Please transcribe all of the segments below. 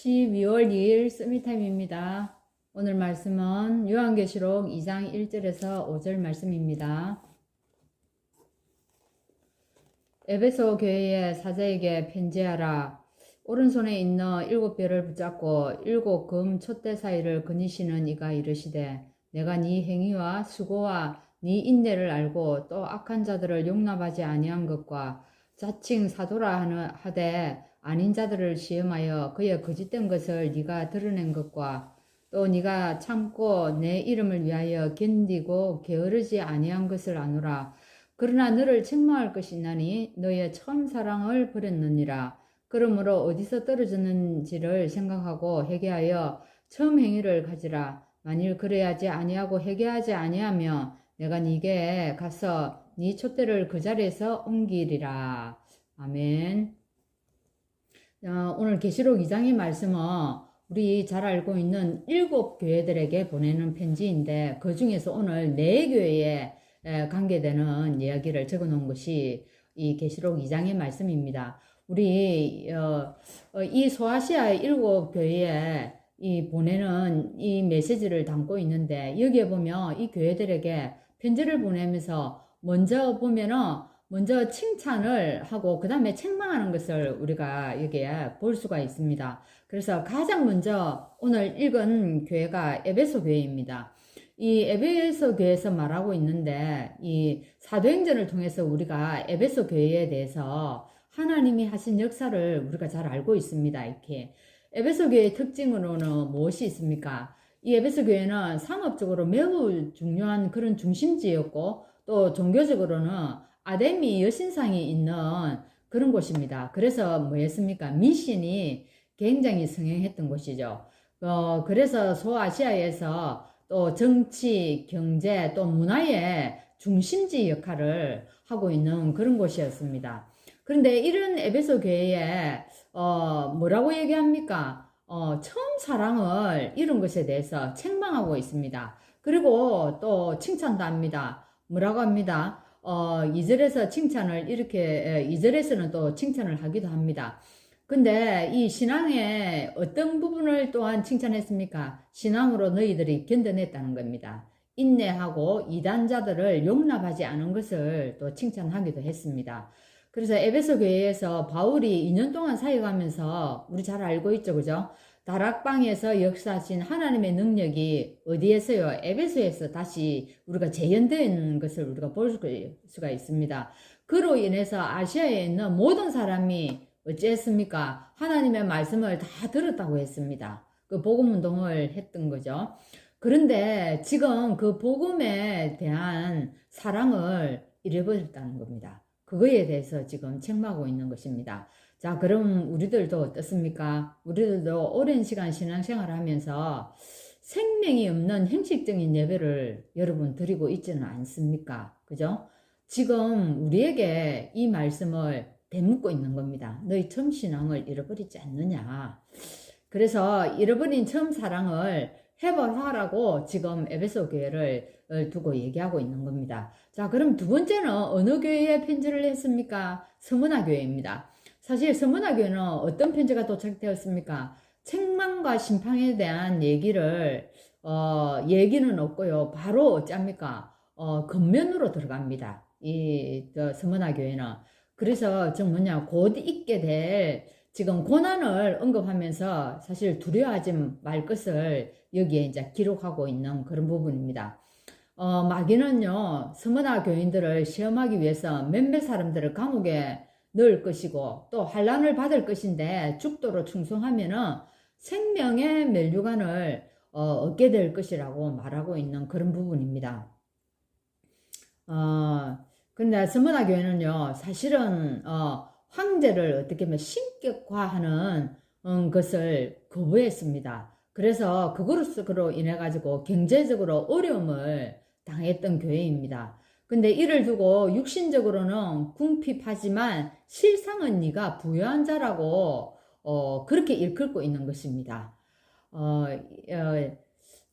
12월 2일 서밋타임입니다. 오늘 말씀은 요한계시록 2장 1절에서 5절 말씀입니다. 에베소 교회의 사자에게 편지하라. 오른손에 있는 7별을 붙잡고 7금 촛대 사이를 거니시는 이가 이르시되 내가 네 행위와 수고와 네 인내를 알고 또 악한 자들을 용납하지 아니한 것과 자칭 사도라 하되 아닌 자들을 시험하여 그의 거짓된 것을 네가 드러낸 것과 또 네가 참고 내 이름을 위하여 견디고 게으르지 아니한 것을 아노라. 그러나 너를 책망할 것이 있나니 너의 처음 사랑을 버렸느니라. 그러므로 어디서 떨어졌는지를 생각하고 회개하여 처음 행위를 가지라. 만일 그래야지 아니하고 회개하지 아니하며 내가 네게 가서 네 촛대를 그 자리에서 옮기리라. 아멘. 오늘 계시록 2장의 말씀은 우리 잘 알고 있는 7교회들에게 보내는 편지인데 그 중에서 오늘 4교회에 관계되는 이야기를 적어 놓은 것이 이 계시록 2장의 말씀입니다. 우리 이 소아시아의 7교회에 이 보내는 이 메시지를 담고 있는데 여기에 보면 이 교회들에게 편지를 보내면서 먼저 보면은 먼저 칭찬을 하고 그 다음에 책망하는 것을 우리가 여기에 볼 수가 있습니다. 그래서 가장 먼저 오늘 읽은 교회가 에베소 교회입니다. 이 에베소 교회에서 말하고 있는데 이 사도행전을 통해서 우리가 에베소 교회에 대해서 하나님이 하신 역사를 우리가 잘 알고 있습니다. 이렇게 에베소 교회의 특징으로는 무엇이 있습니까? 이 에베소 교회는 상업적으로 매우 중요한 그런 중심지였고 또 종교적으로는 아데미 여신상이 있는 그런 곳입니다. 그래서 뭐였습니까? 미신이 굉장히 성행했던 곳이죠. 그래서 소아시아에서 또 정치, 경제, 또 문화의 중심지 역할을 하고 있는 그런 곳이었습니다. 그런데 이런 에베소 교회에 뭐라고 얘기합니까? 처음 사랑을 잃은 것에 대해서 책망하고 있습니다. 그리고 또 칭찬도 합니다. 뭐라고 합니다? 2절에서 칭찬을 이렇게 2절에서는 또 칭찬을 하기도 합니다. 근데 이 신앙의 어떤 부분을 또한 칭찬했습니까? 신앙으로 너희들이 견뎌냈다는 겁니다. 인내하고 이단자들을 용납하지 않은 것을 또 칭찬하기도 했습니다. 그래서 에베소 교회에서 바울이 2년 동안 사역하면서 우리 잘 알고 있죠, 그죠? 다락방에서 역사하신 하나님의 능력이 어디에서요? 에베소에서 다시 우리가 재현된 것을 우리가 볼 수가 있습니다. 그로 인해서 아시아에 있는 모든 사람이 어찌했습니까? 하나님의 말씀을 다 들었다고 했습니다. 그 복음 운동을 했던 거죠. 그런데 지금 그 복음에 대한 사랑을 잃어버렸다는 겁니다. 그거에 대해서 지금 책망하고 있는 것입니다. 자, 그럼 우리들도 어떻습니까? 우리들도 오랜 시간 신앙생활을 하면서 생명이 없는 형식적인 예배를 여러분 드리고 있지는 않습니까? 그죠? 지금 우리에게 이 말씀을 되묻고 있는 겁니다. 너희 처음 신앙을 잃어버리지 않느냐. 그래서 잃어버린 처음 사랑을 회복하라고 지금 에베소 교회를 두고 얘기하고 있는 겁니다. 자, 그럼 두 번째는 어느 교회에 편지를 했습니까? 서문화 교회입니다. 사실 서문화 교회는 어떤 편지가 도착되었습니까? 책망과 심판에 대한 얘기는 없고요. 바로 어찌합니까? 겉면으로 들어갑니다. 서문화 교회는. 그래서 곧 있게 될 지금 고난을 언급하면서 사실 두려워하지 말 것을 여기에 이제 기록하고 있는 그런 부분입니다. 마귀는요, 서문화 교인들을 시험하기 위해서 몇몇 사람들을 감옥에 넣을 것이고 또 환란을 받을 것인데 죽도록 충성하면은 생명의 멸류관을 얻게 될 것이라고 말하고 있는 그런 부분입니다. 근데 서문화 교회는요, 사실은 황제를 어떻게 보면 신격화하는 것을 거부했습니다. 그래서 그것으로 인해 가지고 경제적으로 어려움을 당했던 교회입니다. 근데 이를 두고 육신적으로는 궁핍하지만 실상은 네가 부유한 자라고 그렇게 일컬고 있는 것입니다.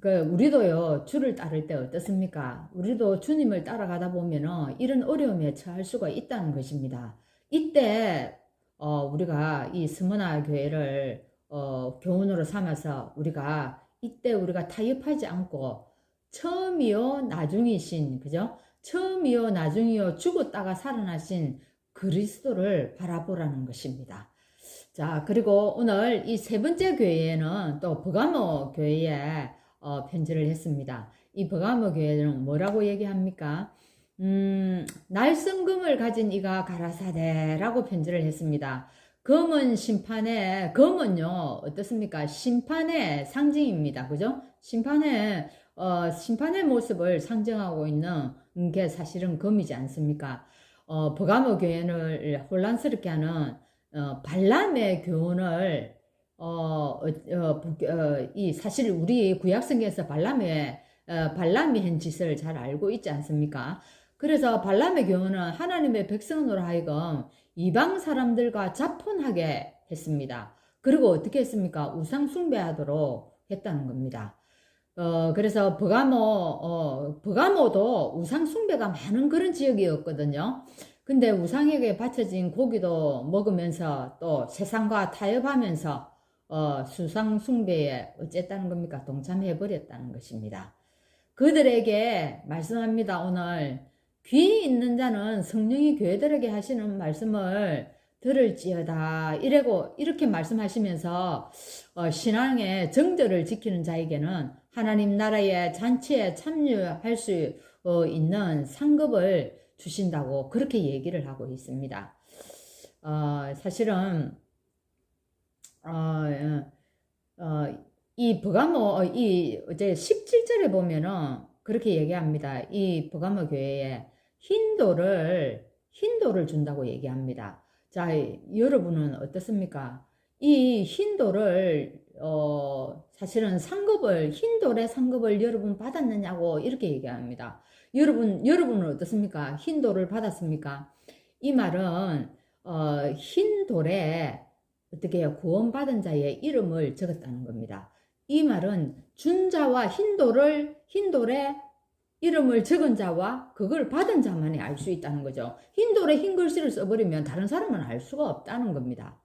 우리도요, 주를 따를 때 어떻습니까? 우리도 주님을 따라가다 보면은 이런 어려움에 처할 수가 있다는 것입니다. 이때 우리가 이 스무나 교회를 교훈으로 삼아서 우리가 이때 우리가 타협하지 않고 처음이요 나중이신 그죠? 처음이요 나중이요 죽었다가 살아나신 그리스도를 바라보라는 것입니다. 자, 그리고 오늘 이 세 번째 교회에는 또 버가모 교회에 편지를 했습니다. 이 버가모 교회는 뭐라고 얘기합니까? 날성금을 가진 이가 가라사대라고 편지를 했습니다. 검은 심판의, 검은요, 어떻습니까? 심판의 상징입니다. 그죠? 심판의 모습을 상징하고 있는 게 사실은 검이지 않습니까? 버가모 교회를 혼란스럽게 하는 발람의 교훈을 이 사실 우리 구약성경에서 발람이 한 짓을 잘 알고 있지 않습니까? 그래서 발람의 교훈은 하나님의 백성으로 하여금 이방 사람들과 자폰하게 했습니다. 그리고 어떻게 했습니까? 우상 숭배하도록 했다는 겁니다. 그래서 버가모도 우상 숭배가 많은 그런 지역이었거든요. 근데 우상에게 바쳐진 고기도 먹으면서 또 세상과 타협하면서 수상 숭배에 어쨌다는 겁니까? 동참해버렸다는 것입니다. 그들에게 말씀합니다. 오늘 귀 있는 자는 성령이 교회들에게 하시는 말씀을 들을지어다 이렇게 말씀하시면서 신앙의 정절을 지키는 자에게는 하나님 나라의 잔치에 참여할 수 있는 상급을 주신다고 그렇게 얘기를 하고 있습니다. 사실은 이 버가모 이제 17절에 보면은 그렇게 얘기합니다. 이 버가모 교회에 흰돌을 준다고 얘기합니다. 자, 여러분은 어떻습니까? 이 흰돌을 사실은 흰돌의 상급을 여러분 받았느냐고 이렇게 얘기합니다. 여러분은 어떻습니까? 흰돌을 받았습니까? 이 말은 흰돌에 어떻게 해요? 구원받은 자의 이름을 적었다는 겁니다. 이 말은 준 자와 흰돌에 이름을 적은 자와 그걸 받은 자만이 알 수 있다는 거죠. 흰돌에 흰 글씨를 써버리면 다른 사람은 알 수가 없다는 겁니다.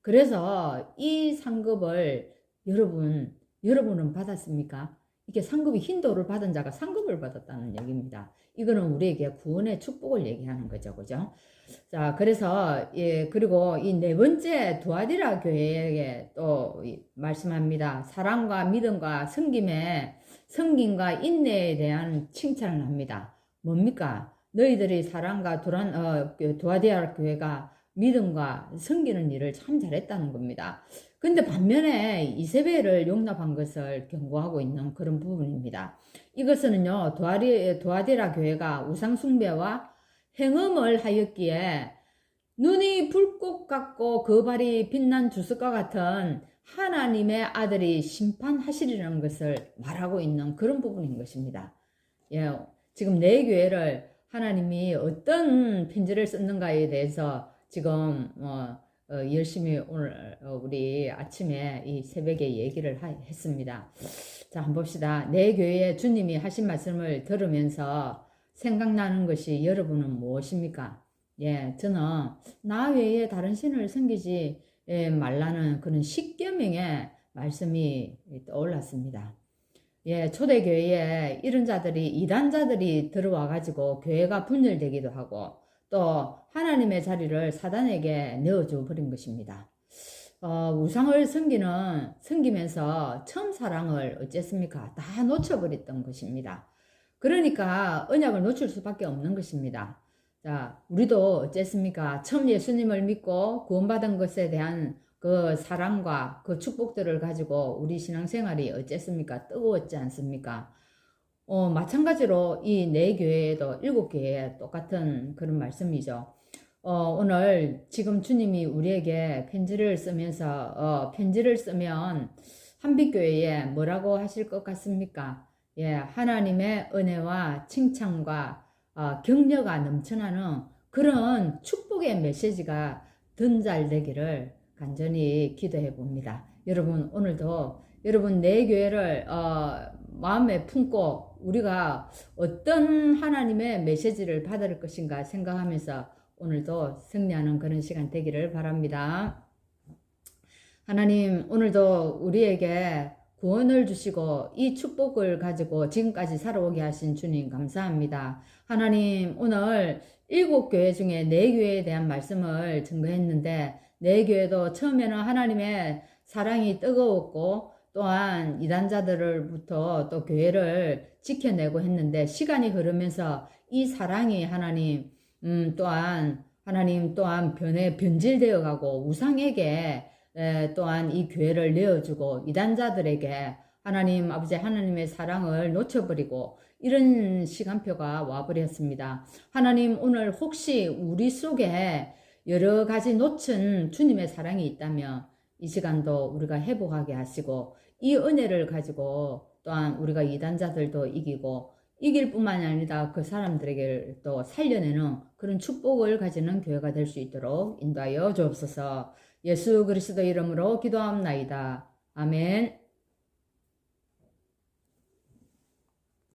그래서 이 상급을 여러분은 받았습니까? 이게 상급이 흰돌을 받은 자가 상급을 받았다는 얘기입니다. 이거는 우리에게 구원의 축복을 얘기하는 거죠. 그죠? 자, 그래서, 그리고 이 네 번째 두아디라 교회에게 또 말씀합니다. 사랑과 믿음과 성김과 인내에 대한 칭찬을 합니다. 뭡니까? 너희들이 사랑과 두아디라 교회가 믿음과 섬기는 일을 참 잘했다는 겁니다. 근데 반면에 이세벨을 용납한 것을 경고하고 있는 그런 부분입니다. 이것은요, 두아디라 교회가 우상숭배와 행음을 하였기에 눈이 불꽃 같고 그 발이 빛난 주석과 같은 하나님의 아들이 심판하시리라는 것을 말하고 있는 그런 부분인 것입니다. 예, 지금 내 교회를 하나님이 어떤 편지를 썼는가에 대해서 지금 열심히 오늘 우리 아침에 이 새벽에 얘기를 했습니다. 자, 한번 봅시다. 내 교회에 주님이 하신 말씀을 들으면서 생각나는 것이 여러분은 무엇입니까? 예, 저는 나 외에 다른 신을 섬기지 말라는 그런 십계명의 말씀이 떠올랐습니다. 예, 초대교회에 이런 자들이, 이단자들이 들어와가지고 교회가 분열되기도 하고 또 하나님의 자리를 사단에게 내어줘 버린 것입니다. 우상을 섬기면서 처음 사랑을 어쨌습니까? 다 놓쳐버렸던 것입니다. 그러니까 언약을 놓칠 수밖에 없는 것입니다. 자, 우리도 어쨌습니까? 처음 예수님을 믿고 구원받은 것에 대한 그 사랑과 그 축복들을 가지고 우리 신앙생활이 어쨌습니까? 뜨거웠지 않습니까? 마찬가지로 이 네 교회에도 7교회에 똑같은 그런 말씀이죠. 오늘 지금 주님이 우리에게 편지를 쓰면 한빛교회에 뭐라고 하실 것 같습니까? 예, 하나님의 은혜와 칭찬과 격려가 넘쳐나는 그런 축복의 메시지가 전달되기를 간절히 기도해 봅니다. 여러분, 오늘도 여러분 내 교회를 마음에 품고 우리가 어떤 하나님의 메시지를 받을 것인가 생각하면서 오늘도 승리하는 그런 시간 되기를 바랍니다. 하나님, 오늘도 우리에게 구원을 주시고 이 축복을 가지고 지금까지 살아오게 하신 주님 감사합니다. 하나님, 오늘 7교회 중에 4교회에 대한 말씀을 증거했는데 4교회도 처음에는 하나님의 사랑이 뜨거웠고 또한 이단자들로부터 또 교회를 지켜내고 했는데 시간이 흐르면서 이 사랑이 하나님 또한 하나님 또한 변질되어 가고 우상에게 또한 이 교회를 내어주고 이단자들에게 하나님 아버지 하나님의 사랑을 놓쳐버리고 이런 시간표가 와버렸습니다. 하나님 오늘 혹시 우리 속에 여러 가지 놓친 주님의 사랑이 있다면 이 시간도 우리가 회복하게 하시고 이 은혜를 가지고 또한 우리가 이단자들도 이기고 이길 뿐만이 아니라 그 사람들에게 또 살려내는 그런 축복을 가지는 교회가 될 수 있도록 인도하여 주옵소서. 예수 그리스도 이름으로 기도합나이다. 아멘.